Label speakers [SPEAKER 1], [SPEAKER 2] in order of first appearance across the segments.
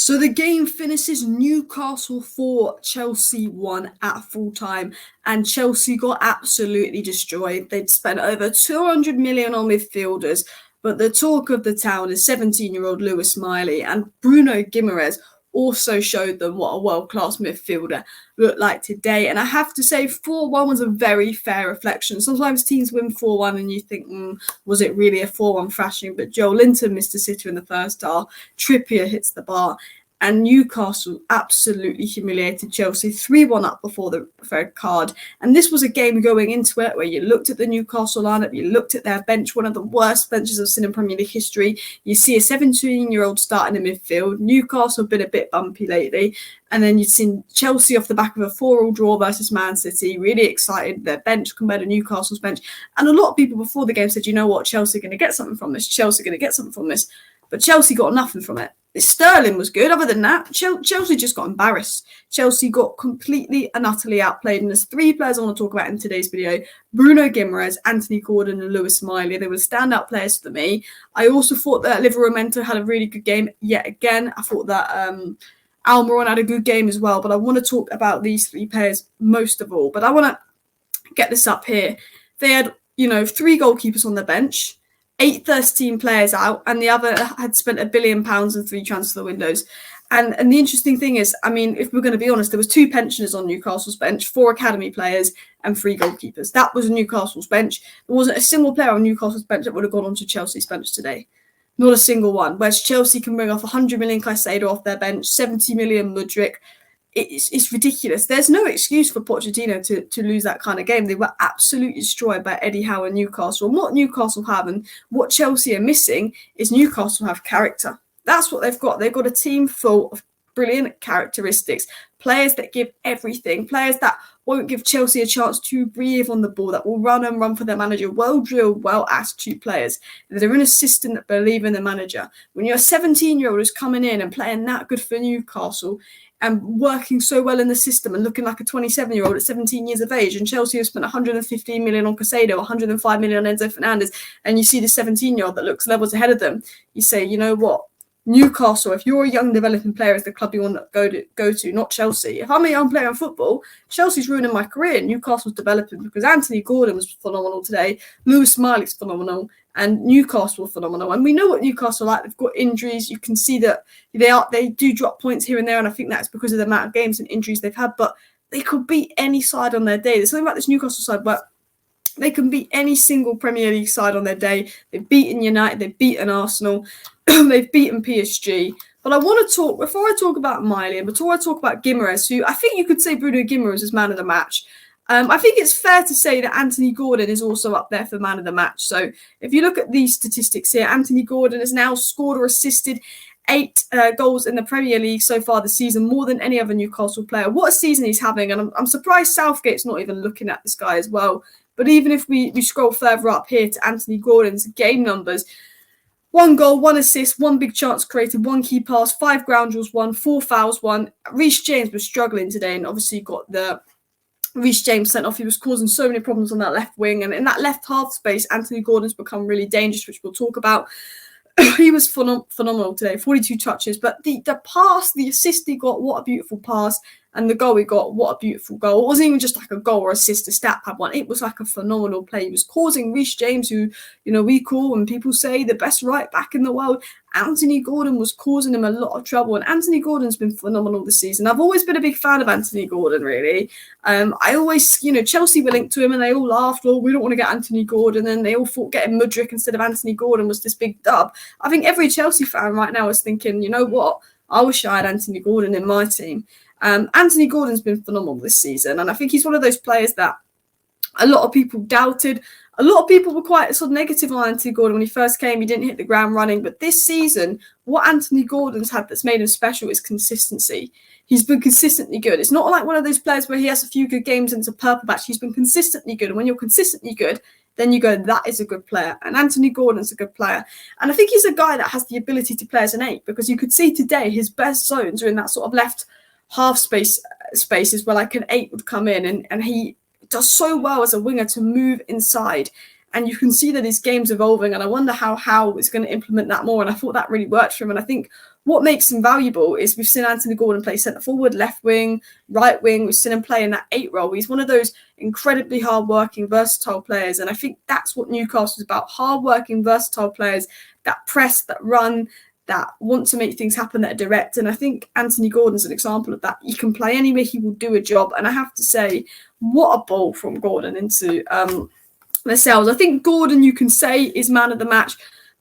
[SPEAKER 1] So the game finishes Newcastle 4, Chelsea 1 at full time, and Chelsea got absolutely destroyed. They'd spent over 200 million on midfielders, but the talk of the town is 17-year-old Miley, and Bruno Guimaraes also showed them what a world-class midfielder looked like today. And I have to say 4-1 was a very fair reflection. Sometimes teams win 4-1 and you think, was it really a 4-1 thrashing? But Joe Linton missed a sitter in the first half. Trippier hits the bar. And Newcastle absolutely humiliated Chelsea, 3-1 up before the red card. And this was a game going into it where you looked at the Newcastle lineup, you looked at their bench, one of the worst benches I've seen in Premier League history. You see a 17-year-old starting in midfield. Newcastle have been a bit bumpy lately. And then you'd seen Chelsea off the back of a 4-4 draw versus Man City, really excited. Their bench compared to Newcastle's bench. And a lot of people before the game said, you know what, Chelsea are going to get something from this. Chelsea are going to get something from this. But Chelsea got nothing from it. Sterling was good. Other than that, Chelsea just got embarrassed. Chelsea got completely and utterly outplayed. And there's three players I want to talk about in today's video. Bruno Guimaraes, Anthony Gordon and Lewis Miley. They were standout players for me. I also thought that Livramento had a really good game yet again. I thought that Almiron had a good game as well. But I want to talk about these three players most of all. But I want to get this up here. They had, three goalkeepers on the bench. 8 first-team players out, and the other had spent £1 billion in 3 transfer windows. And the interesting thing is, if we're going to be honest, there was 2 pensioners on Newcastle's bench, 4 academy players, and 3 goalkeepers. That was Newcastle's bench. There wasn't a single player on Newcastle's bench that would have gone onto Chelsea's bench today. Not a single one. Whereas Chelsea can bring off 100 million Caicedo off their bench, 70 million Mudryk. It's ridiculous. There's no excuse for Pochettino to lose that kind of game. They were absolutely destroyed by Eddie Howe and Newcastle. And what Newcastle have and what Chelsea are missing is Newcastle have character. That's what they've got. They've got a team full of brilliant characteristics. Players that give everything. Players that won't give Chelsea a chance to breathe on the ball, that will run for their manager. Well-drilled, well-attitude players. They're in a system that believe in the manager. When you're a 17-year-old who's coming in and playing that good for Newcastle, and working so well in the system and looking like a 27-year-old at 17 years of age. And Chelsea have spent 115 million on Caicedo, 105 million on Enzo Fernandez. And you see the 17-year-old that looks levels ahead of them. You say, you know what? Newcastle, if you're a young developing player, is the club you want to go to, not Chelsea. If I'm a young player in football, Chelsea's ruining my career. Newcastle's developing because Anthony Gordon was phenomenal today. Lewis Miley's phenomenal. And Newcastle were phenomenal. And we know what Newcastle are like. They've got injuries. You can see that they do drop points here and there. And I think that's because of the amount of games and injuries they've had. But they could beat any side on their day. There's something about this Newcastle side where they can beat any single Premier League side on their day. They've beaten United. They've beaten Arsenal. They've beaten PSG. But I want to talk, before I talk about Miley and before I talk about Guimaraes, who I think you could say Bruno Guimaraes is man of the match. I think it's fair to say that Anthony Gordon is also up there for man of the match. So if you look at these statistics here, Anthony Gordon has now scored or assisted 8 goals in the Premier League so far this season, more than any other Newcastle player. What a season he's having. And I'm surprised Southgate's not even looking at this guy as well. But even if we scroll further up here to Anthony Gordon's game numbers, 1 goal, 1 assist, 1 big chance created, 1 key pass, 5 ground duels won, 4 fouls won. Reece James was struggling today and obviously got the Reece James sent off. He was causing so many problems on that left wing. And in that left half space, Anthony Gordon's become really dangerous, which we'll talk about. He was phenomenal today, 42 touches. But the pass, the assist he got, what a beautiful pass. And the goal he got, what a beautiful goal. It wasn't even just like a goal or assist, a stat pad one. It was like a phenomenal play. He was causing Reece James, who, we call, when people say the best right back in the world, Anthony Gordon was causing him a lot of trouble. And Anthony Gordon's been phenomenal this season. I've always been a big fan of Anthony Gordon, really. I always, Chelsea were linked to him and they all laughed, oh, we don't want to get Anthony Gordon. And they all thought getting Mudryk instead of Anthony Gordon was this big dub. I think every Chelsea fan right now is thinking, you know what? I wish I had Anthony Gordon in my team. Anthony Gordon's been phenomenal this season, and I think he's one of those players that a lot of people doubted. A lot of people were quite sort of negative on Anthony Gordon when he first came. He didn't hit the ground running, but this season, what Anthony Gordon's had that's made him special is consistency. He's been consistently good. It's not like one of those players where he has a few good games and it's a purple patch. He's been consistently good, and when you're consistently good, then you go, that is a good player. And Anthony Gordon's a good player. And I think he's a guy that has the ability to play as an 8, because you could see today his best zones are in that sort of left half spaces where like an 8 would come in, and he does so well as a winger to move inside And you can see that his game's evolving, and I wonder how is going to implement that more. And I thought that really worked for him. And I think what makes him valuable is we've seen Anthony Gordon play centre forward, left wing, right wing. We've seen him play in that 8 role. He's one of those incredibly hard-working, versatile players. And I think that's what Newcastle is about, hard-working, versatile players that press, that run, that want to make things happen, that are direct. And I think Anthony Gordon's an example of that. He can play anywhere, he will do a job. And I have to say, what a ball from Gordon into Lascelles. I think Gordon, you can say, is man of the match,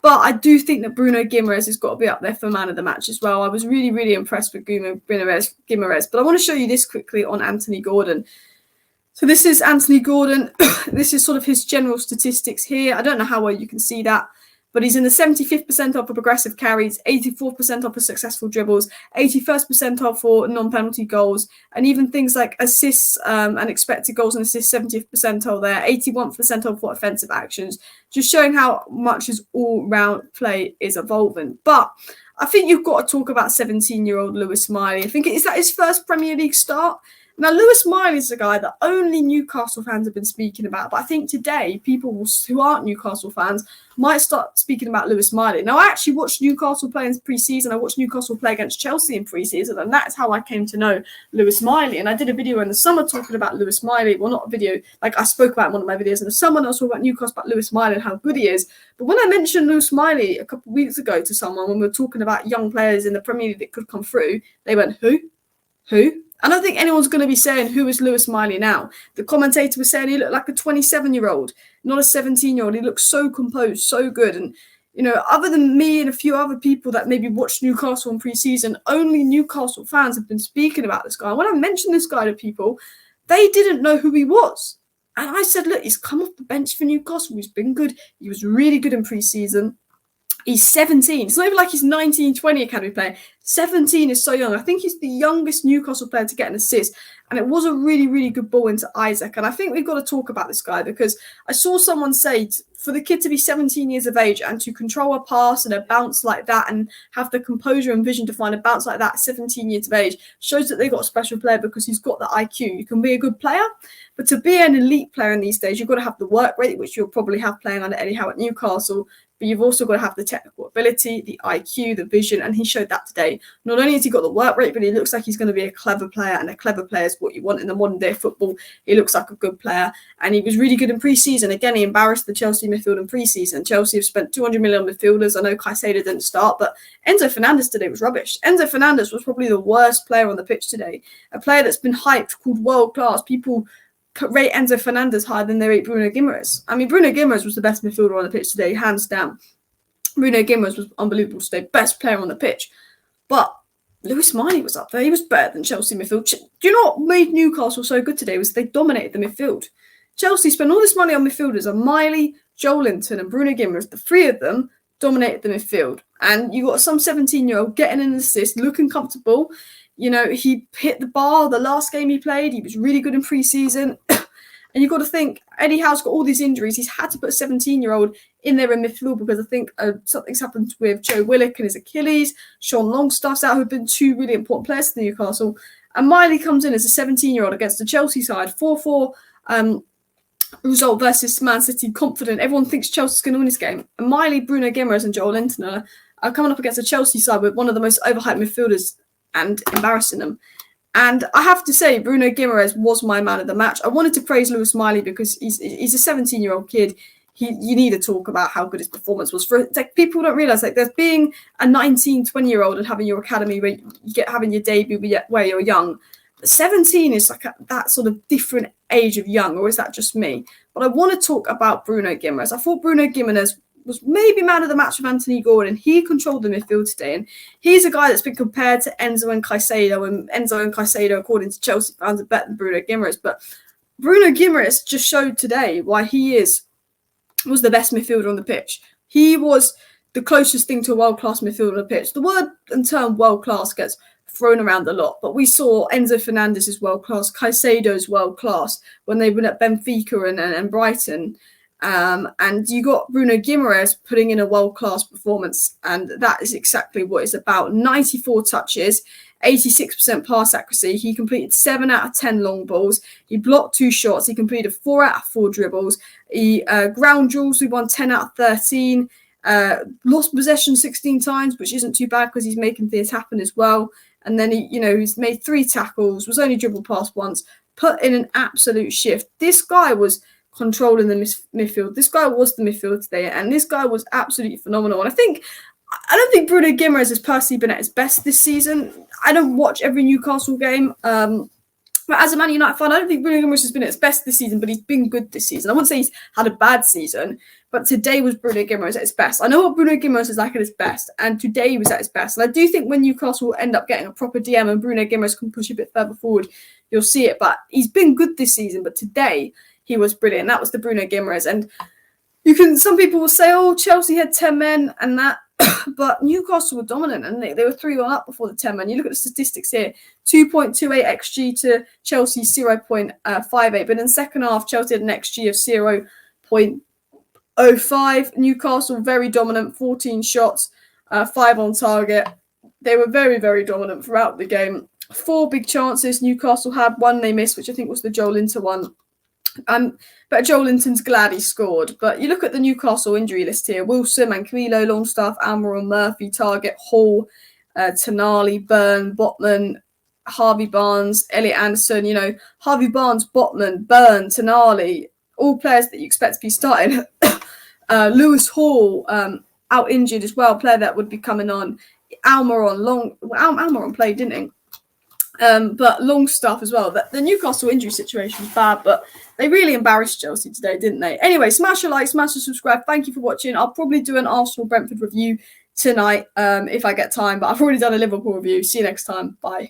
[SPEAKER 1] but I do think that Bruno Guimaraes has got to be up there for man of the match as well. I was really, really impressed with Guimaraes. But I want to show you this quickly on Anthony Gordon. So this is Anthony Gordon. This is sort of his general statistics here. I don't know how well you can see that, but he's in the 75th percentile for progressive carries, 84th percentile for successful dribbles, 81st percentile for non-penalty goals, and even things like assists and expected goals and assists, 70th percentile there, 81st percentile for offensive actions, just showing how much his all-round play is evolving. But I think you've got to talk about 17-year-old Lewis Miley. I think, is that his first Premier League start? Now, Lewis Miley is a guy that only Newcastle fans have been speaking about, but I think today people who aren't Newcastle fans might start speaking about Lewis Miley. Now, I actually watched Newcastle play in pre-season. I watched Newcastle play against Chelsea in pre-season, and that's how I came to know Lewis Miley. And I did a video in the summer talking about Lewis Miley. Well, not a video, like I spoke about in one of my videos in the summer, and I was talking about Newcastle, about Lewis Miley and how good he is. But when I mentioned Lewis Miley a couple of weeks ago to someone, when we were talking about young players in the Premier League that could come through, they went, who? I don't think anyone's going to be saying, who is Lewis Miley now? The commentator was saying he looked like a 27-year-old, not a 17-year-old. He looks so composed, so good. And, you know, other than me and a few other people that maybe watched Newcastle in pre-season, only Newcastle fans have been speaking about this guy. And when I mentioned this guy to people, they didn't know who he was. And I said, look, he's come off the bench for Newcastle. He's been good. He was really good in pre-season. He's 17. It's not even like he's 19, 20 academy player. 17 is so young. I think he's the youngest Newcastle player to get an assist. And it was a really, really good ball into Isaac. And I think we've got to talk about this guy because I saw someone say for the kid to be 17 years of age and to control a pass and a bounce like that and have the composure and vision to find a bounce like that at 17 years of age shows that they got a special player because he's got the IQ. You can be a good player, but to be an elite player in these days, you've got to have the work rate, which you'll probably have playing under Eddie Howe at Newcastle. But you've also got to have the technical ability, the IQ, the vision, and he showed that today. Not only has he got the work rate, but he looks like he's going to be a clever player, and a clever player is what you want in the modern day football. He looks like a good player, and he was really good in pre-season. Again, he embarrassed the Chelsea midfield in pre-season. Chelsea have spent 200 million on midfielders. I know Caicedo didn't start, but Enzo Fernandez today was rubbish. Enzo Fernandez was probably the worst player on the pitch today. A player that's been hyped, called world-class. People rate Enzo Fernandez higher than they rate Bruno Guimaraes. I mean, Bruno Guimaraes was the best midfielder on the pitch today, hands down. Bruno Guimaraes was unbelievable today, best player on the pitch. But Lewis Miley was up there. He was better than Chelsea midfield. Do you know what made Newcastle so good today was they dominated the midfield. Chelsea spent all this money on midfielders, and Miley, Joelinton and Bruno Guimaraes, the three of them, dominated the midfield. And you got some 17-year-old getting an assist, looking comfortable. You know, he hit the bar the last game he played. He was really good in pre-season. And you've got to think, Eddie Howe's got all these injuries. He's had to put a 17-year-old in there in midfield because I think something's happened with Joe Willock and his Achilles. Sean Longstaff's out, who've been two really important players to Newcastle. And Miley comes in as a 17-year-old against the Chelsea side, 4-4 result versus Man City, confident. Everyone thinks Chelsea's going to win this game. And Miley, Bruno Guimaraes and Joelinton are coming up against the Chelsea side with one of the most overhyped midfielders and embarrassing them. And I have to say, Bruno Guimaraes was my man of the match. I wanted to praise Lewis Miley because he's a 17-year-old kid. You need to talk about how good his performance was. People don't realise, there's being a 19, 20-year-old and having your academy where you get having your debut where you're young. But 17 is like that sort of different age of young, or is that just me? But I want to talk about Bruno Guimaraes. I thought Bruno Guimaraes was maybe man of the match with Anthony Gordon. He controlled the midfield today, and he's a guy that's been compared to Enzo and Caicedo, and Enzo and Caicedo, according to Chelsea fans, are better than Bruno Guimaraes. But Bruno Guimaraes just showed today why he was the best midfielder on the pitch. He was the closest thing to a world-class midfielder on the pitch. The word and term world-class gets thrown around a lot, but we saw Enzo Fernandez is world-class, Caicedo's world-class when they went at Benfica and Brighton. And you got Bruno Guimaraes putting in a world-class performance, and that is exactly what it's about. 94 touches, 86% pass accuracy. He completed 7 out of 10 long balls. He blocked 2 shots. He completed 4 out of 4 dribbles. He ground duels. We won 10 out of 13. Lost possession 16 times, which isn't too bad because he's making things happen as well. And then he's made 3 tackles, was only dribbled past once, put in an absolute shift. This guy was controlling the midfield. This guy was the midfield today, and this guy was absolutely phenomenal. And I don't think Bruno Guimaraes has personally been at his best this season. I don't watch every Newcastle game. But as a Man United fan, I don't think Bruno Guimaraes has been at his best this season, but he's been good this season. I wouldn't say he's had a bad season, but today was Bruno Guimaraes at his best. I know what Bruno Guimaraes is like at his best, and today he was at his best. And I do think when Newcastle will end up getting a proper DM and Bruno Guimaraes can push a bit further forward, you'll see it. But he's been good this season, but today he was brilliant. That was the Bruno Guimaraes. And some people will say, oh, Chelsea had 10 men and that, but Newcastle were dominant and they were 3-1 up before the 10 men. You look at the statistics here, 2.28 XG to Chelsea's 0.58. But in second half, Chelsea had an XG of 0.05. Newcastle very dominant, 14 shots, 5 on target. They were very, very dominant throughout the game. 4 big chances Newcastle had. 1 they missed, which I think was the Joe Linton one. But Joe Linton's glad he scored. But you look at the Newcastle injury list here. Wilson, Manquillo, Longstaff, Almiron, Murphy, Target, Hall, Tonali, Byrne, Botman, Harvey Barnes, Elliot Anderson. Harvey Barnes, Botman, Byrne, Tonali, all players that you expect to be starting. Lewis Hall, out injured as well, player that would be coming on. Almiron played, didn't he? But Longstaff as well. The Newcastle injury situation was bad, but they really embarrassed Chelsea today, didn't they? Anyway, smash a like, smash a subscribe. Thank you for watching. I'll probably do an Arsenal-Brentford review tonight if I get time, but I've already done a Liverpool review. See you next time. Bye.